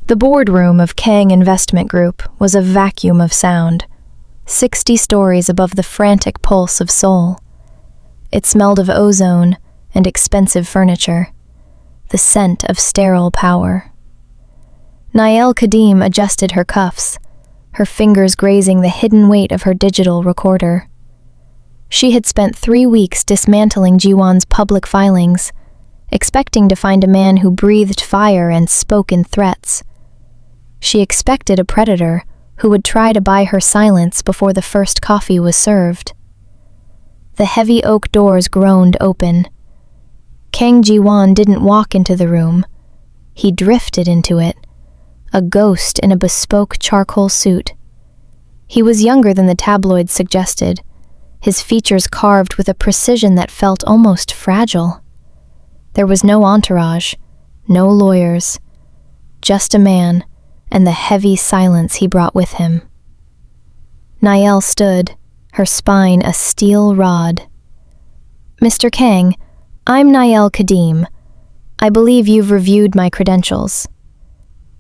The boardroom of Kang Investment Group was a vacuum of sound, 60 stories above the frantic pulse of Seoul. It smelled of ozone and expensive furniture, the scent of sterile power. Nael Kadim adjusted her cuffs, her fingers grazing the hidden weight of her digital recorder. She had spent 3 weeks dismantling Jiwon's public filings, expecting to find a man who breathed fire and spoke in threats. She expected a predator who would try to buy her silence before the first coffee was served. The heavy oak doors groaned open. Kang Jiwon didn't walk into the room. He drifted into it, a ghost in a bespoke charcoal suit. He was younger than the tabloids suggested, his features carved with a precision that felt almost fragile. There was no entourage, no lawyers, just a man and the heavy silence he brought with him. Nael stood, her spine a steel rod. "Mr. Kang, I'm Nael Kadim. I believe you've reviewed my credentials."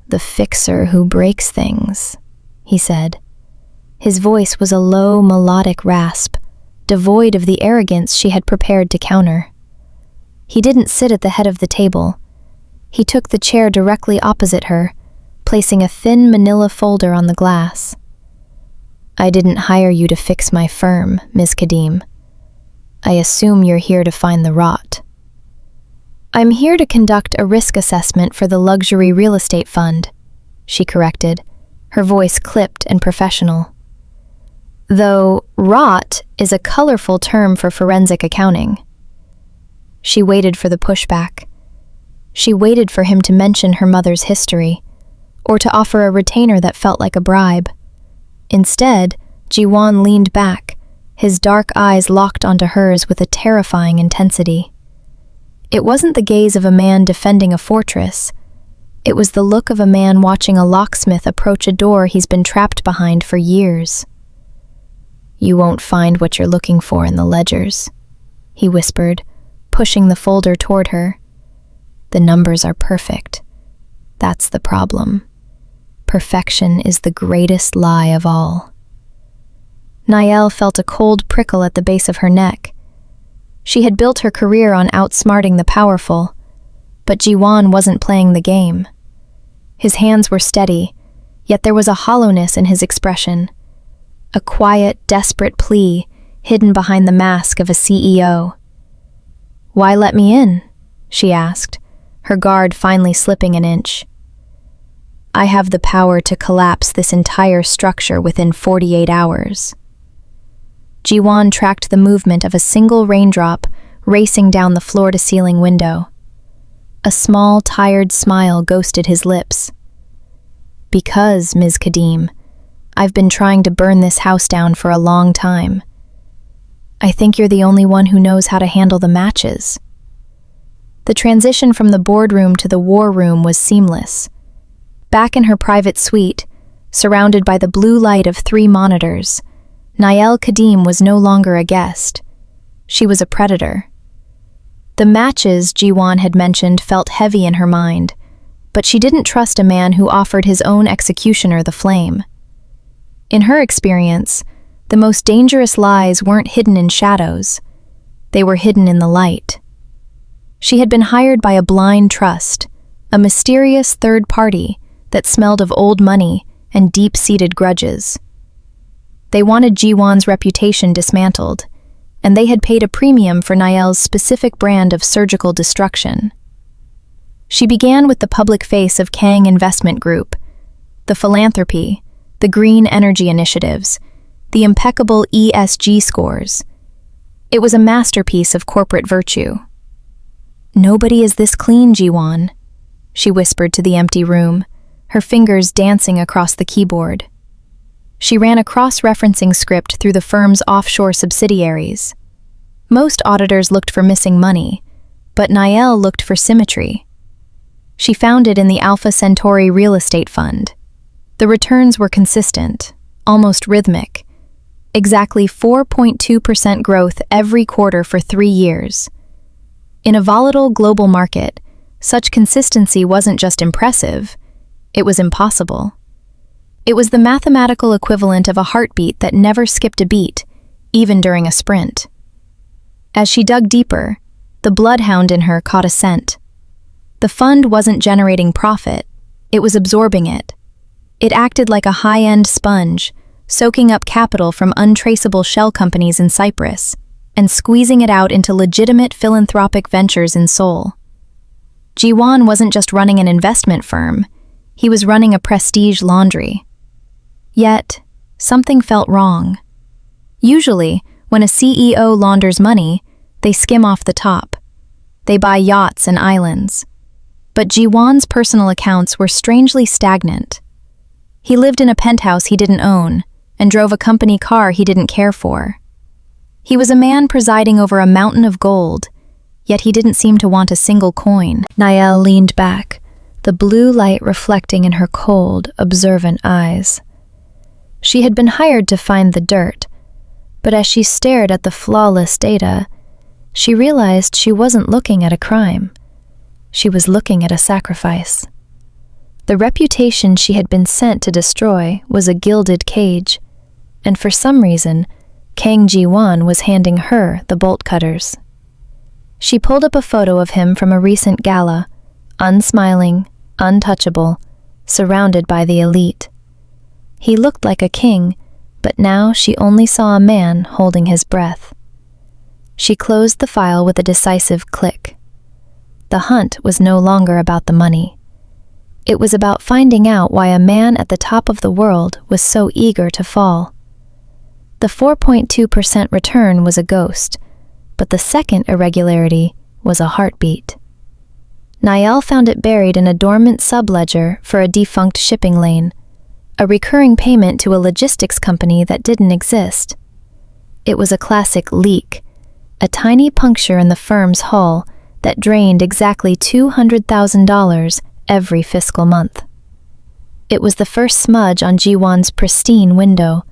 "The fixer who breaks things," he said. His voice was a low, melodic rasp, devoid of the arrogance she had prepared to counter. He didn't sit at the head of the table. He took the chair directly opposite her, placing a thin manila folder on the glass. "I didn't hire you to fix my firm, Ms. Kadim. I assume you're here to find the rot." "I'm here to conduct a risk assessment for the luxury real estate fund," she corrected, her voice clipped and professional. "Though rot is a colorful term for forensic accounting." She waited for the pushback. She waited for him to mention her mother's history, or to offer a retainer that felt like a bribe. Instead, Jiwon leaned back, his dark eyes locked onto hers with a terrifying intensity. It wasn't the gaze of a man defending a fortress. It was the look of a man watching a locksmith approach a door he's been trapped behind for years. "You won't find what you're looking for in the ledgers," he whispered, pushing the folder toward her. "The numbers are perfect. That's the problem. Perfection is the greatest lie of all." Nael felt a cold prickle at the base of her neck. She had built her career on outsmarting the powerful, but Jiwon wasn't playing the game. His hands were steady, yet there was a hollowness in his expression, a quiet, desperate plea hidden behind the mask of a CEO. "Why let me in?" she asked, her guard finally slipping an inch. "I have the power to collapse this entire structure within 48 hours. Jiwon tracked the movement of a single raindrop racing down the floor-to-ceiling window. A small, tired smile ghosted his lips. "Because, Ms. Kadim, I've been trying to burn this house down for a long time. I think you're the only one who knows how to handle the matches." The transition from the boardroom to the war room was seamless. Back in her private suite, surrounded by the blue light of 3 monitors, Nael Kadim was no longer a guest. She was a predator. The matches Jiwon had mentioned felt heavy in her mind, but she didn't trust a man who offered his own executioner the flame. In her experience, the most dangerous lies weren't hidden in shadows. They were hidden in the light. She had been hired by a blind trust, a mysterious third party that smelled of old money and deep-seated grudges. They wanted Jiwon's reputation dismantled, and they had paid a premium for Nael's specific brand of surgical destruction. She began with the public face of Kang Investment Group, the philanthropy, the green energy initiatives, the impeccable ESG scores. It was a masterpiece of corporate virtue. "Nobody is this clean, Jiwon," she whispered to the empty room, her fingers dancing across the keyboard. She ran a cross-referencing script through the firm's offshore subsidiaries. Most auditors looked for missing money, but Nael looked for symmetry. She found it in the Alpha Centauri real estate fund. The returns were consistent, almost rhythmic. Exactly 4.2% growth every quarter for 3 years. In a volatile global market, such consistency wasn't just impressive, It was impossible. It was the mathematical equivalent of a heartbeat that never skipped a beat, even during a sprint. As she dug deeper, the bloodhound in her caught a scent. The fund wasn't generating profit, it was absorbing it. It acted like a high-end sponge, soaking up capital from untraceable shell companies in Cyprus and squeezing it out into legitimate philanthropic ventures in Seoul. Ji-won wasn't just running an investment firm, he was running a prestige laundry. Yet, something felt wrong. Usually, when a CEO launders money, they skim off the top. They buy yachts and islands. But Ji-won's personal accounts were strangely stagnant. He lived in a penthouse he didn't own and drove a company car he didn't care for. He was a man presiding over a mountain of gold, yet he didn't seem to want a single coin. Nael leaned back, the blue light reflecting in her cold, observant eyes. She had been hired to find the dirt, but as she stared at the flawless data, she realized she wasn't looking at a crime. She was looking at a sacrifice. The reputation she had been sent to destroy was a gilded cage, and for some reason, Kang Ji-won was handing her the bolt cutters. She pulled up a photo of him from a recent gala, unsmiling, untouchable, surrounded by the elite. He looked like a king, but now she only saw a man holding his breath. She closed the file with a decisive click. The hunt was no longer about the money. It was about finding out why a man at the top of the world was so eager to fall. The 4.2% return was a ghost, but the second irregularity was a heartbeat. Nael found it buried in a dormant subledger for a defunct shipping lane, a recurring payment to a logistics company that didn't exist. It was a classic leak, a tiny puncture in the firm's hull that drained exactly $200,000 every fiscal month. It was the first smudge on Ji-won's pristine window,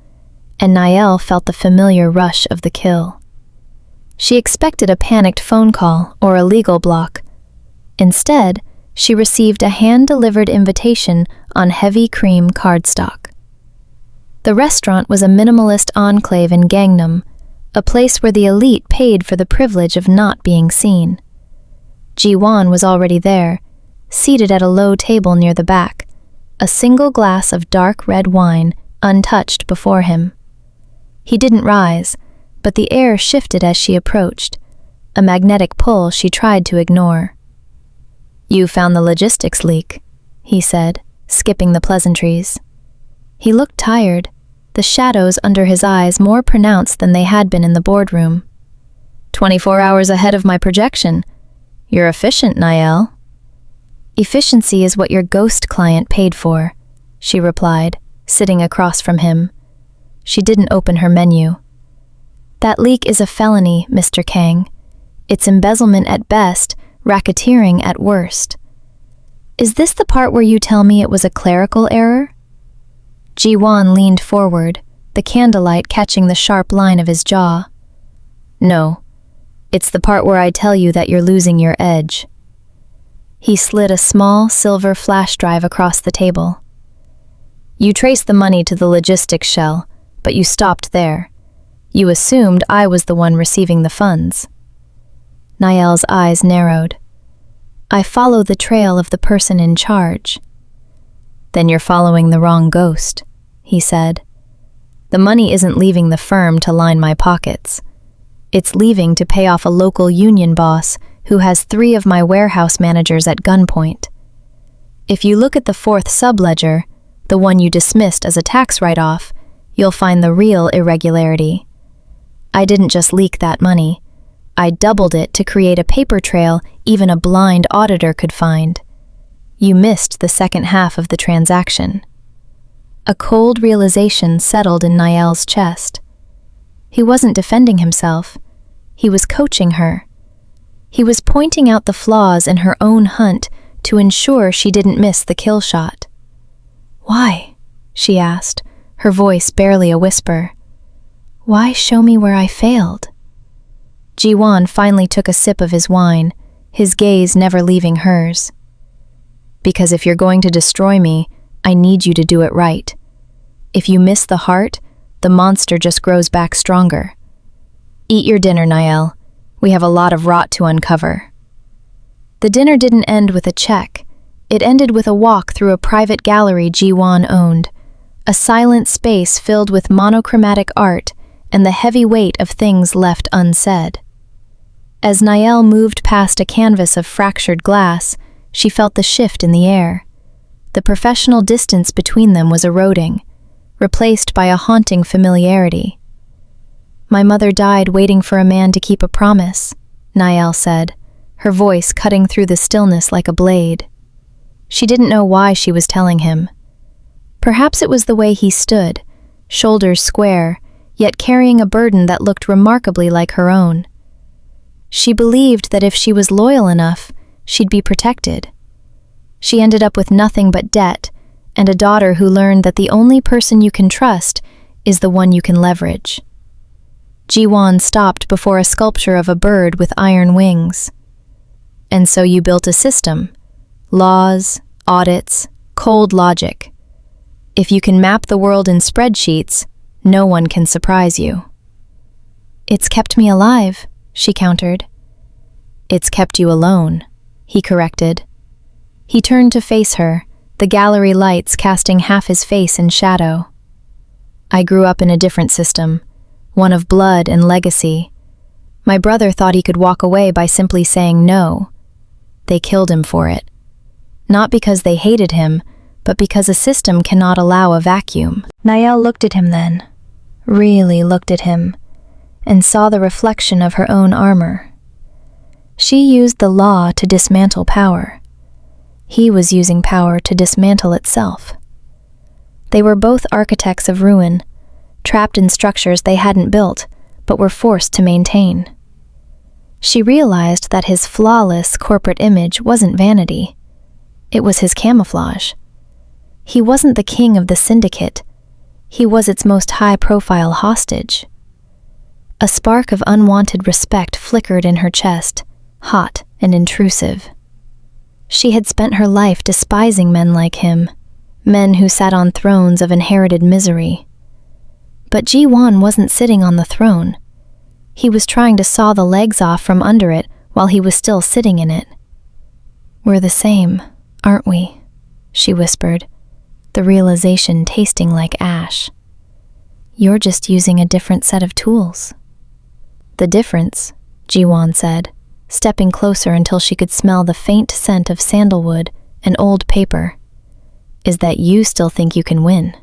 and Nael felt the familiar rush of the kill. She expected a panicked phone call or a legal block. Instead, she received a hand-delivered invitation on heavy cream cardstock. The restaurant was a minimalist enclave in Gangnam, a place where the elite paid for the privilege of not being seen. Ji-won was already there, seated at a low table near the back, a single glass of dark red wine untouched before him. He didn't rise, but the air shifted as she approached, a magnetic pull she tried to ignore. "You found the logistics leak," he said, skipping the pleasantries. He looked tired, the shadows under his eyes more pronounced than they had been in the boardroom. 24 hours ahead of my projection. You're efficient, Nael." "Efficiency is what your ghost client paid for," she replied, sitting across from him. She didn't open her menu. "That leak is a felony, Mr. Kang. It's embezzlement at best, racketeering at worst." "Is this the part where you tell me it was a clerical error?" Ji-won leaned forward, the candlelight catching the sharp line of his jaw. "No, it's the part where I tell you that you're losing your edge." He slid a small silver flash drive across the table. "You traced the money to the logistics shell, but you stopped there. You assumed I was the one receiving the funds." Nael's eyes narrowed. "I follow the trail of the person in charge." "Then you're following the wrong ghost," he said. "The money isn't leaving the firm to line my pockets. It's leaving to pay off a local union boss who has 3 of my warehouse managers at gunpoint. If you look at the 4th subledger, the one you dismissed as a tax write-off, you'll find the real irregularity. I didn't just leak that money. I doubled it to create a paper trail even a blind auditor could find. You missed the second half of the transaction." A cold realization settled in Nael's chest. He wasn't defending himself. He was coaching her. He was pointing out the flaws in her own hunt to ensure she didn't miss the kill shot. "Why?" she asked, her voice barely a whisper. "Why show me where I failed?" Ji-won finally took a sip of his wine, his gaze never leaving hers. "Because if you're going to destroy me, I need you to do it right. If you miss the heart, the monster just grows back stronger. Eat your dinner, Niall. We have a lot of rot to uncover. The dinner didn't end with a check. It ended with a walk through a private gallery Ji-won owned, a silent space filled with monochromatic art and the heavy weight of things left unsaid. As Niall moved past a canvas of fractured glass, she felt the shift in the air. The professional distance between them was eroding, replaced by a haunting familiarity. My mother died waiting for a man to keep a promise, Niall said, her voice cutting through the stillness like a blade. She didn't know why she was telling him. Perhaps it was the way he stood, shoulders square, yet carrying a burden that looked remarkably like her own. She believed that if she was loyal enough, she'd be protected. She ended up with nothing but debt, and a daughter who learned that the only person you can trust is the one you can leverage. Ji-won stopped before a sculpture of a bird with iron wings. And so you built a system. Laws, audits, cold logic. If you can map the world in spreadsheets, no one can surprise you. It's kept me alive, she countered. It's kept you alone, he corrected. He turned to face her, the gallery lights casting half his face in shadow. I grew up in a different system, one of blood and legacy. My brother thought he could walk away by simply saying no. They killed him for it. Not because they hated him, but because a system cannot allow a vacuum. Niall looked at him then, really looked at him, and saw the reflection of her own armor. She used the law to dismantle power. He was using power to dismantle itself. They were both architects of ruin, trapped in structures they hadn't built, but were forced to maintain. She realized that his flawless corporate image wasn't vanity. It was his camouflage. He wasn't the king of the syndicate. He was its most high-profile hostage. A spark of unwanted respect flickered in her chest, hot and intrusive. She had spent her life despising men like him, men who sat on thrones of inherited misery. But Ji-won wasn't sitting on the throne. He was trying to saw the legs off from under it while he was still sitting in it. We're the same, aren't we? She whispered, the realization tasting like ash. You're just using a different set of tools. The difference, Ji-won said, stepping closer until she could smell the faint scent of sandalwood and old paper, is that you still think you can win.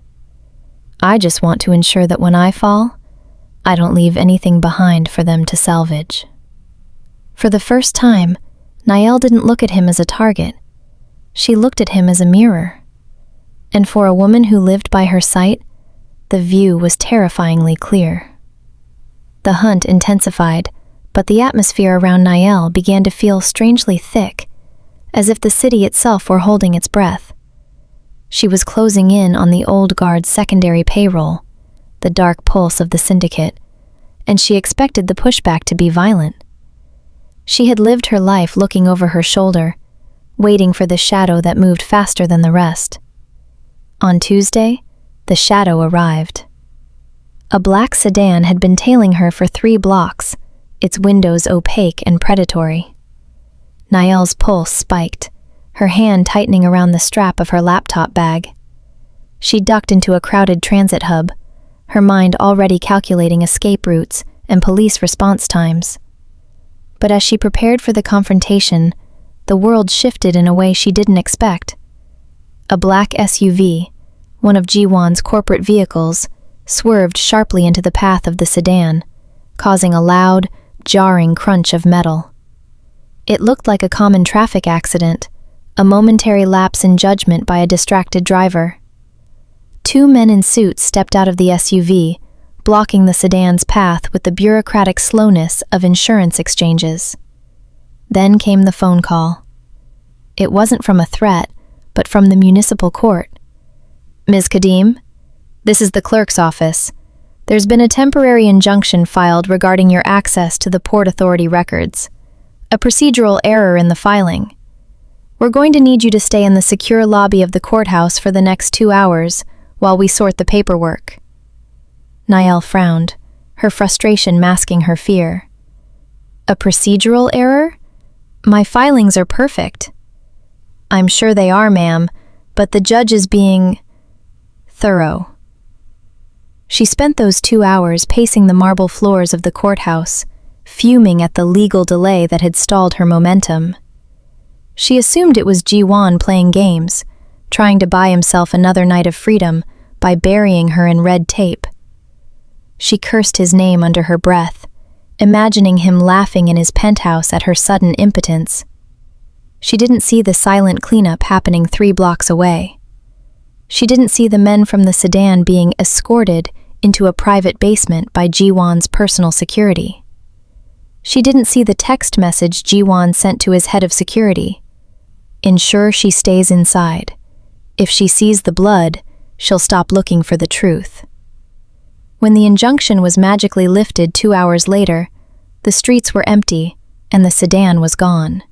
I just want to ensure that when I fall, I don't leave anything behind for them to salvage. For the first time, Niall didn't look at him as a target. She looked at him as a mirror. And for a woman who lived by her sight, the view was terrifyingly clear. The hunt intensified, but the atmosphere around Niall began to feel strangely thick, as if the city itself were holding its breath. She was closing in on the old guard's secondary payroll, the dark pulse of the syndicate, and she expected the pushback to be violent. She had lived her life looking over her shoulder, waiting for the shadow that moved faster than the rest. On Tuesday, the shadow arrived. A black sedan had been tailing her for 3 blocks, its windows opaque and predatory. Niall's pulse spiked, her hand tightening around the strap of her laptop bag. She ducked into a crowded transit hub, her mind already calculating escape routes and police response times. But as she prepared for the confrontation, the world shifted in a way she didn't expect. A black SUV, one of Ji-won's corporate vehicles, swerved sharply into the path of the sedan, causing a loud, jarring crunch of metal. It looked like a common traffic accident, a momentary lapse in judgment by a distracted driver. 2 men in suits stepped out of the SUV, blocking the sedan's path with the bureaucratic slowness of insurance exchanges. Then came the phone call. It wasn't from a threat, but from the municipal court. Ms. Kadim, this is the clerk's office. There's been a temporary injunction filed regarding your access to the Port Authority records. A procedural error in the filing. We're going to need you to stay in the secure lobby of the courthouse for the next 2 hours while we sort the paperwork." Niall frowned, her frustration masking her fear. "A procedural error? My filings are perfect." "I'm sure they are, ma'am, but the judge is being thorough." She spent those 2 hours pacing the marble floors of the courthouse, fuming at the legal delay that had stalled her momentum. She assumed it was Ji-won playing games, trying to buy himself another night of freedom by burying her in red tape. She cursed his name under her breath, imagining him laughing in his penthouse at her sudden impotence. She didn't see the silent cleanup happening 3 blocks away. She didn't see the men from the sedan being escorted into a private basement by Ji-won's personal security. She didn't see the text message Ji-won sent to his head of security. "Ensure she stays inside. If she sees the blood, she'll stop looking for the truth." When the injunction was magically lifted 2 hours later, the streets were empty and the sedan was gone.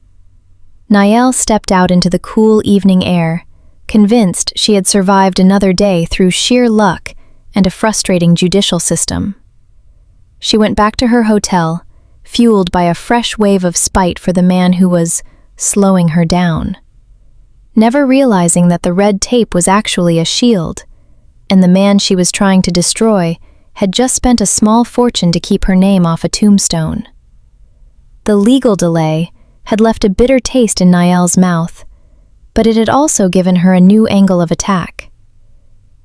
Niall stepped out into the cool evening air, convinced she had survived another day through sheer luck and a frustrating judicial system. She went back to her hotel, fueled by a fresh wave of spite for the man who was slowing her down, never realizing that the red tape was actually a shield, and the man she was trying to destroy had just spent a small fortune to keep her name off a tombstone. The legal delay had left a bitter taste in Niall's mouth, but it had also given her a new angle of attack.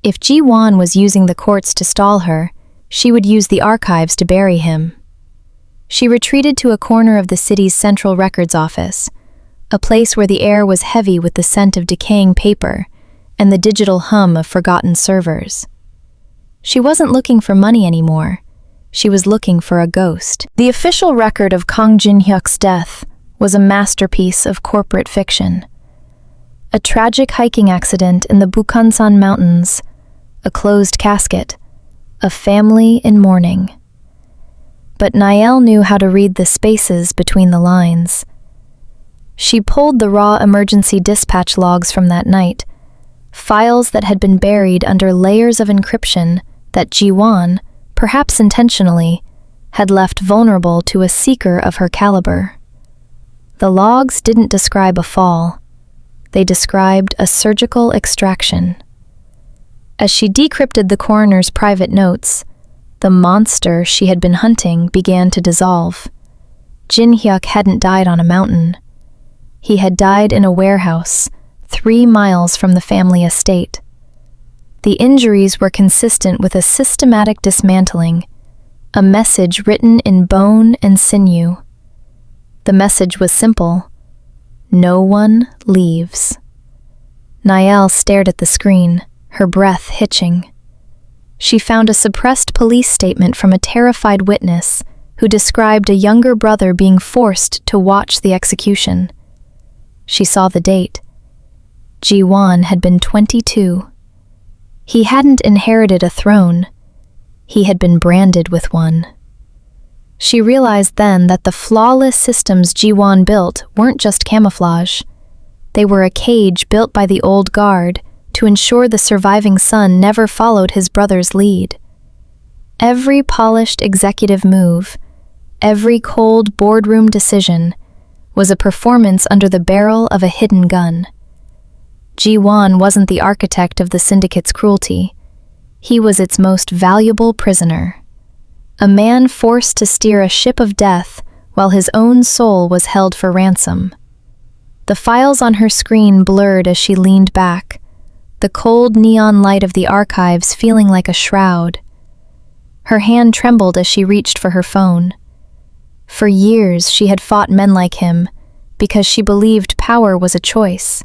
If Ji-won was using the courts to stall her, she would use the archives to bury him. She retreated to a corner of the city's central records office, a place where the air was heavy with the scent of decaying paper and the digital hum of forgotten servers. She wasn't looking for money anymore. She was looking for a ghost. The official record of Kang Jin-hyuk's death was a masterpiece of corporate fiction. A tragic hiking accident in the Bukhansan Mountains, a closed casket, a family in mourning. But Niall knew how to read the spaces between the lines. She pulled the raw emergency dispatch logs from that night, files that had been buried under layers of encryption that Ji-won, perhaps intentionally, had left vulnerable to a seeker of her caliber. The logs didn't describe a fall. They described a surgical extraction. As she decrypted the coroner's private notes, the monster she had been hunting began to dissolve. Jin-hyuk hadn't died on a mountain. He had died in a warehouse, 3 miles from the family estate. The injuries were consistent with a systematic dismantling, a message written in bone and sinew. The message was simple: no one leaves. Niall stared at the screen, her breath hitching. She found a suppressed police statement from a terrified witness who described a younger brother being forced to watch the execution. She saw the date. Ji-won had been 22. He hadn't inherited a throne. He had been branded with one. She realized then that the flawless systems Ji-won built weren't just camouflage. They were a cage built by the old guard to ensure the surviving son never followed his brother's lead. Every polished executive move, every cold boardroom decision, was a performance under the barrel of a hidden gun. Ji-won wasn't the architect of the syndicate's cruelty. He was its most valuable prisoner. A man forced to steer a ship of death while his own soul was held for ransom. The files on her screen blurred as she leaned back, the cold neon light of the archives feeling like a shroud. Her hand trembled as she reached for her phone. For years she had fought men like him because she believed power was a choice.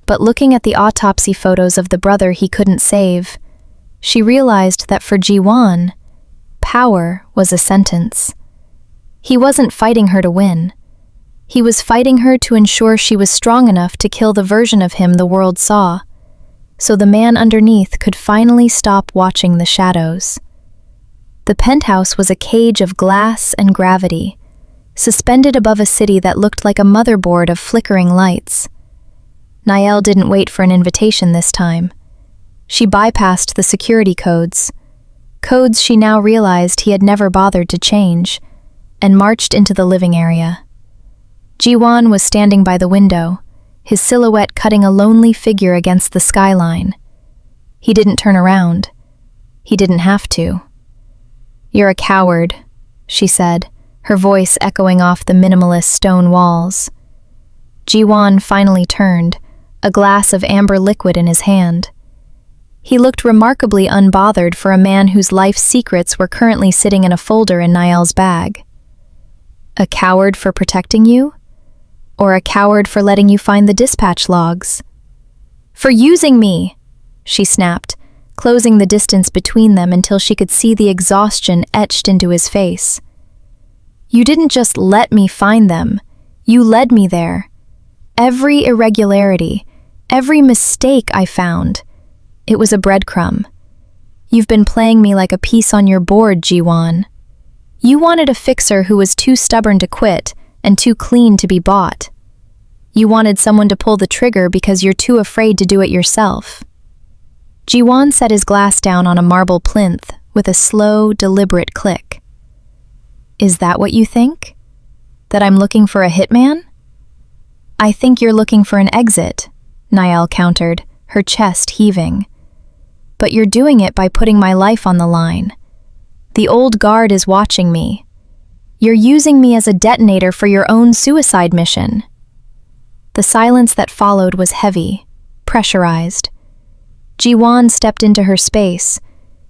But looking at the autopsy photos of the brother he couldn't save, she realized that for Ji-won, power was a sentence. He wasn't fighting her to win. He was fighting her to ensure she was strong enough to kill the version of him the world saw, so the man underneath could finally stop watching the shadows. The penthouse was a cage of glass and gravity, suspended above a city that looked like a motherboard of flickering lights. Niall didn't wait for an invitation this time. She bypassed the security codes she now realized he had never bothered to change, and marched into the living area. Jiwon was standing by the window, his silhouette cutting a lonely figure against the skyline. He didn't turn around. He didn't have to. "You're a coward," she said, her voice echoing off the minimalist stone walls. Jiwon finally turned, a glass of amber liquid in his hand. He looked remarkably unbothered for a man whose life secrets were currently sitting in a folder in Niall's bag. "A coward for protecting you? Or a coward for letting you find the dispatch logs?" "For using me!" she snapped, closing the distance between them until she could see the exhaustion etched into his face. "You didn't just let me find them, you led me there. Every irregularity, every mistake I found, it was a breadcrumb. You've been playing me like a piece on your board, Jiwon. You wanted a fixer who was too stubborn to quit and too clean to be bought. You wanted someone to pull the trigger because you're too afraid to do it yourself." Jiwon set his glass down on a marble plinth with a slow, deliberate click. "Is that what you think? That I'm looking for a hitman?" "I think you're looking for an exit," Niall countered, her chest heaving. "But you're doing it by putting my life on the line. The old guard is watching me. You're using me as a detonator for your own suicide mission." The silence that followed was heavy, pressurized. Jiwon stepped into her space,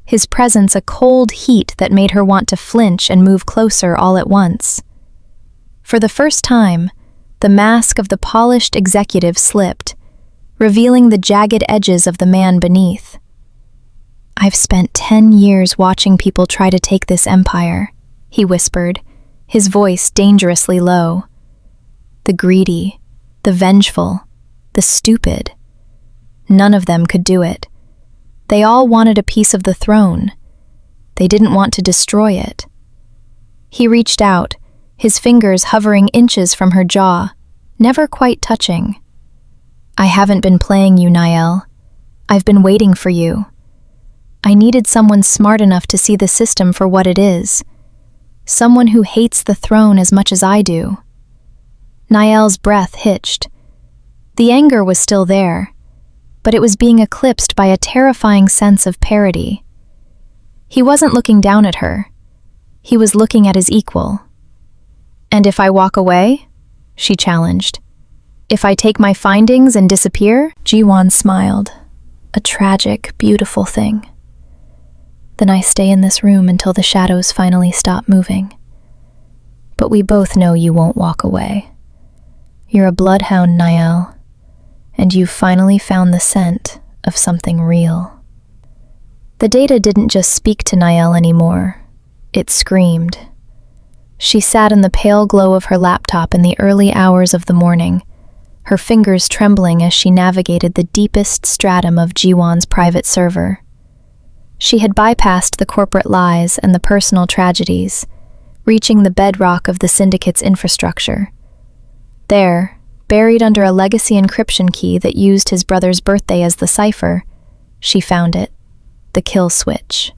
his presence a cold heat that made her want to flinch and move closer all at once. For the first time, the mask of the polished executive slipped, revealing the jagged edges of the man beneath. "I've spent 10 years watching people try to take this empire," he whispered, his voice dangerously low. "The greedy, the vengeful, the stupid. None of them could do it. They all wanted a piece of the throne. They didn't want to destroy it." He reached out, his fingers hovering inches from her jaw, never quite touching. "I haven't been playing you, Niall. I've been waiting for you. I needed someone smart enough to see the system for what it is. Someone who hates the throne as much as I do." Niall's breath hitched. The anger was still there, but it was being eclipsed by a terrifying sense of parody. He wasn't looking down at her. He was looking at his equal. "And if I walk away?" she challenged. "If I take my findings and disappear?" Jiwon smiled. "A tragic, beautiful thing. Then I stay in this room until the shadows finally stop moving. But we both know you won't walk away. You're a bloodhound, Niall, and you've finally found the scent of something real." The data didn't just speak to Niall anymore. It screamed. She sat in the pale glow of her laptop in the early hours of the morning, her fingers trembling as she navigated the deepest stratum of Jiwon's private server. She had bypassed the corporate lies and the personal tragedies, reaching the bedrock of the syndicate's infrastructure. There, buried under a legacy encryption key that used his brother's birthday as the cipher, she found it, the kill switch.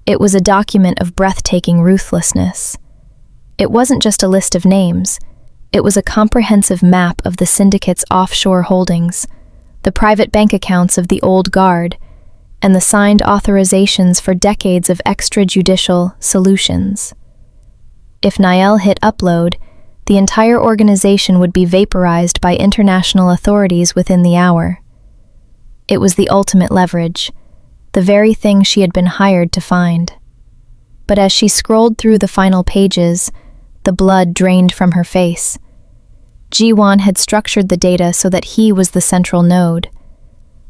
It was a document of breathtaking ruthlessness. It wasn't just a list of names. It was a comprehensive map of the syndicate's offshore holdings, the private bank accounts of the old guard, and the signed authorizations for decades of extrajudicial solutions. If Niall hit upload, the entire organization would be vaporized by international authorities within the hour. It was the ultimate leverage, the very thing she had been hired to find. But as she scrolled through the final pages, the blood drained from her face. Jiwon had structured the data so that he was the central node.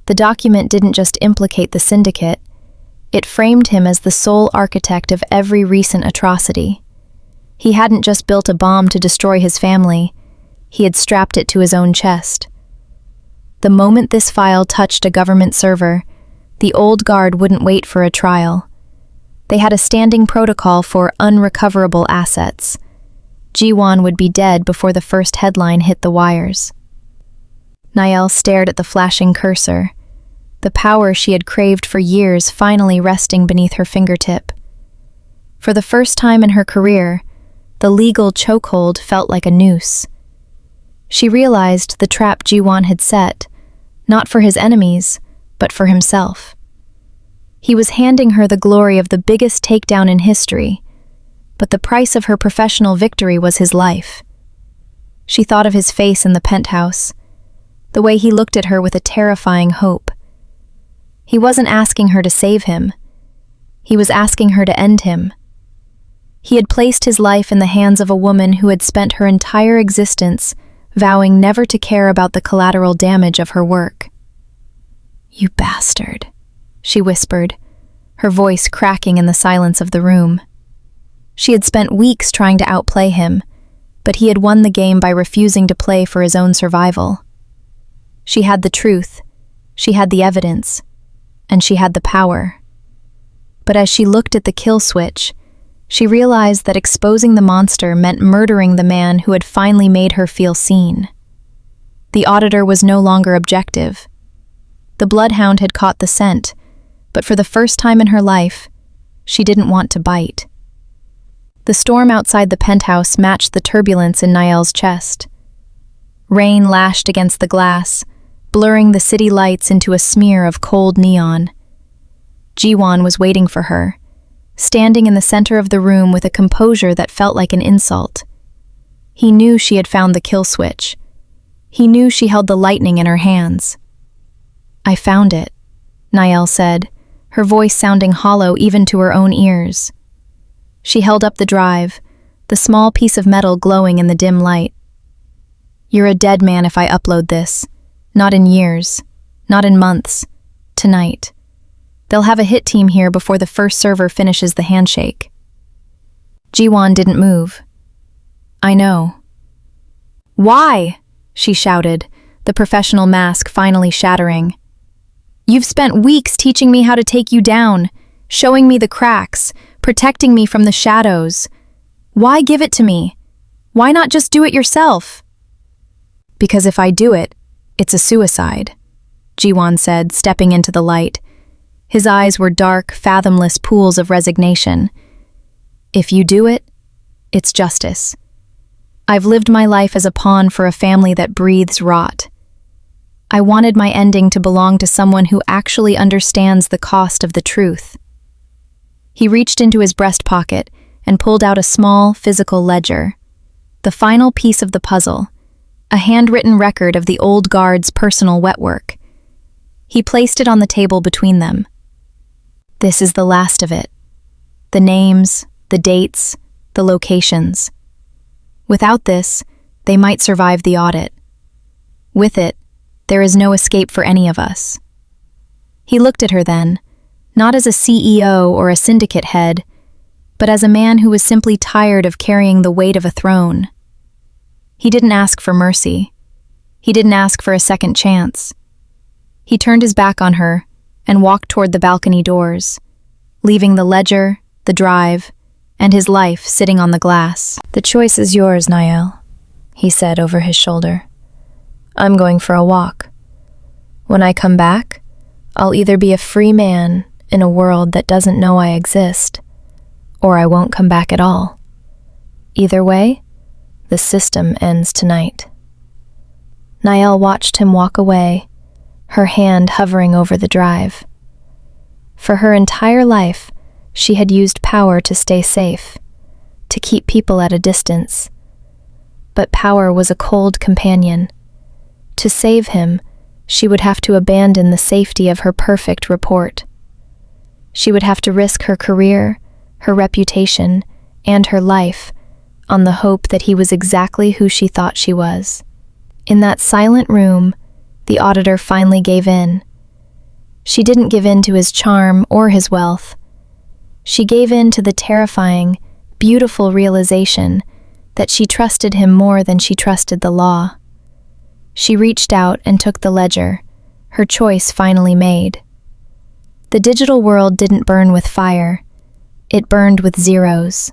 The document didn't just implicate the syndicate, it framed him as the sole architect of every recent atrocity. He hadn't just built a bomb to destroy his family, he had strapped it to his own chest. The moment this file touched a government server, the old guard wouldn't wait for a trial. They had a standing protocol for unrecoverable assets. Jiwon would be dead before the first headline hit the wires. Niall stared at the flashing cursor, the power she had craved for years finally resting beneath her fingertip. For the first time in her career, the legal chokehold felt like a noose. She realized the trap Jiwon had set, not for his enemies, but for himself. He was handing her the glory of the biggest takedown in history, but the price of her professional victory was his life. She thought of his face in the penthouse, the way he looked at her with a terrifying hope. He wasn't asking her to save him. He was asking her to end him. He had placed his life in the hands of a woman who had spent her entire existence vowing never to care about the collateral damage of her work. "You bastard," she whispered, her voice cracking in the silence of the room. She had spent weeks trying to outplay him, but he had won the game by refusing to play for his own survival. She had the truth, she had the evidence, and she had the power. But as she looked at the kill switch, she realized that exposing the monster meant murdering the man who had finally made her feel seen. The auditor was no longer objective. The bloodhound had caught the scent, but for the first time in her life, she didn't want to bite. The storm outside the penthouse matched the turbulence in Niall's chest. Rain lashed against the glass, blurring the city lights into a smear of cold neon. Jiwon was waiting for her, standing in the center of the room with a composure that felt like an insult. He knew she had found the kill switch. He knew she held the lightning in her hands. "I found it," Niall said, her voice sounding hollow even to her own ears. She held up the drive, the small piece of metal glowing in the dim light. "You're a dead man if I upload this. Not in years, not in months. Tonight. They'll have a hit team here before the first server finishes the handshake." Jiwon didn't move. "I know." "Why?" she shouted, the professional mask finally shattering. "You've spent weeks teaching me how to take you down, showing me the cracks, protecting me from the shadows. Why give it to me? Why not just do it yourself?" "Because if I do it, it's a suicide," Jiwon said, stepping into the light. His eyes were dark, fathomless pools of resignation. "If you do it, it's justice. I've lived my life as a pawn for a family that breathes rot. I wanted my ending to belong to someone who actually understands the cost of the truth." He reached into his breast pocket and pulled out a small, physical ledger, the final piece of the puzzle, a handwritten record of the old guard's personal wet work. He placed it on the table between them. "This is the last of it. The names, the dates, the locations. Without this, they might survive the audit. With it, there is no escape for any of us." He looked at her then, not as a CEO or a syndicate head, but as a man who was simply tired of carrying the weight of a throne. He didn't ask for mercy. He didn't ask for a second chance. He turned his back on her and walked toward the balcony doors, leaving the ledger, the drive, and his life sitting on the glass. "The choice is yours, Niall," he said over his shoulder. "I'm going for a walk. When I come back, I'll either be a free man in a world that doesn't know I exist, or I won't come back at all. Either way, the system ends tonight." Niall watched him walk away, her hand hovering over the drive. For her entire life, she had used power to stay safe, to keep people at a distance. But power was a cold companion. To save him, she would have to abandon the safety of her perfect report. She would have to risk her career, her reputation, and her life on the hope that he was exactly who she thought she was. In that silent room, the auditor finally gave in. She didn't give in to his charm or his wealth. She gave in to the terrifying, beautiful realization that she trusted him more than she trusted the law. She reached out and took the ledger, her choice finally made. The digital world didn't burn with fire. It burned with zeros.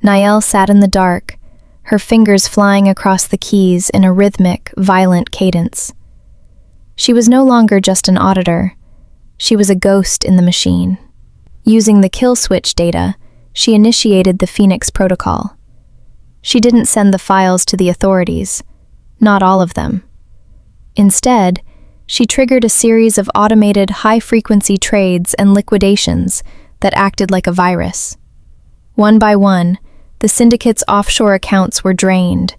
Niall sat in the dark, her fingers flying across the keys in a rhythmic, violent cadence. She was no longer just an auditor. She was a ghost in the machine. Using the kill switch data, she initiated the Phoenix Protocol. She didn't send the files to the authorities, not all of them. Instead, she triggered a series of automated high-frequency trades and liquidations that acted like a virus. One by one, the syndicate's offshore accounts were drained,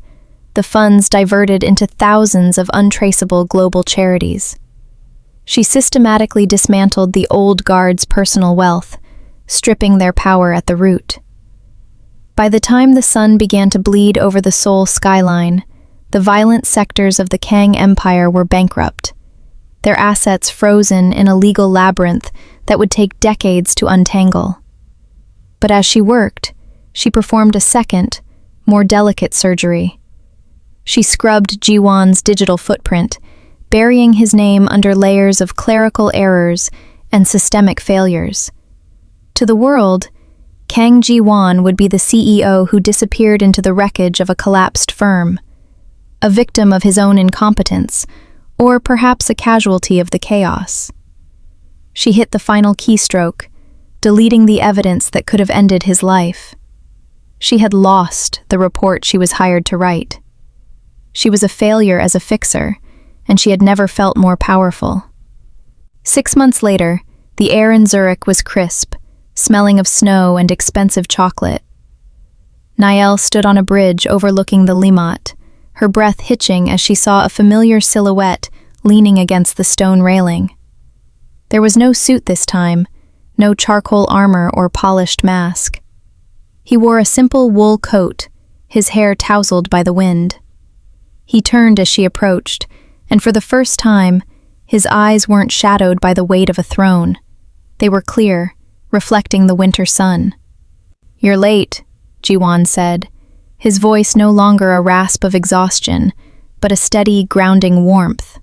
the funds diverted into thousands of untraceable global charities. She systematically dismantled the old guard's personal wealth, stripping their power at the root. By the time the sun began to bleed over the Seoul skyline, the violent sectors of the Kang Empire were bankrupt, their assets frozen in a legal labyrinth that would take decades to untangle. But as she worked, she performed a second, more delicate surgery. She scrubbed Ji-won's digital footprint, burying his name under layers of clerical errors and systemic failures. To the world, Kang Ji-won would be the CEO who disappeared into the wreckage of a collapsed firm, a victim of his own incompetence, or perhaps a casualty of the chaos. She hit the final keystroke, deleting the evidence that could have ended his life. She had lost the report she was hired to write. She was a failure as a fixer, and she had never felt more powerful. 6 months later, the air in Zurich was crisp, smelling of snow and expensive chocolate. Niall stood on a bridge overlooking the Limmat, her breath hitching as she saw a familiar silhouette leaning against the stone railing. There was no suit this time, no charcoal armor or polished mask. He wore a simple wool coat, his hair tousled by the wind. He turned as she approached, and for the first time, his eyes weren't shadowed by the weight of a throne. They were clear, reflecting the winter sun. "You're late," Ji-won said, his voice no longer a rasp of exhaustion, but a steady, grounding warmth.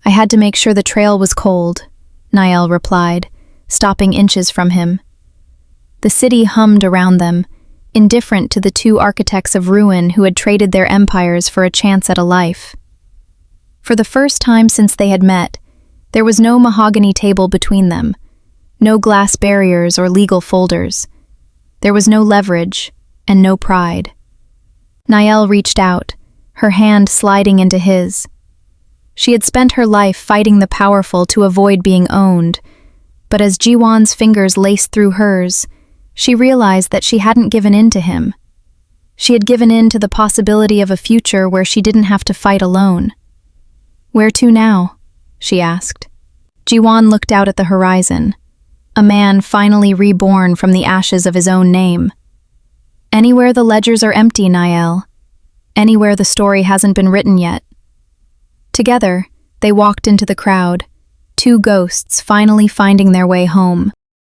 "I had to make sure the trail was cold," Niall replied, stopping inches from him. The city hummed around them, indifferent to the two architects of ruin who had traded their empires for a chance at a life. For the first time since they had met, there was no mahogany table between them, no glass barriers or legal folders. There was no leverage and no pride. Niall reached out, her hand sliding into his. She had spent her life fighting the powerful to avoid being owned, but as Ji-won's fingers laced through hers, she realized that she hadn't given in to him. She had given in to the possibility of a future where she didn't have to fight alone. "Where to now?" she asked. Ji-won looked out at the horizon, a man finally reborn from the ashes of his own name. "Anywhere the ledgers are empty, Niall. Anywhere the story hasn't been written yet." Together, they walked into the crowd, two ghosts finally finding their way home.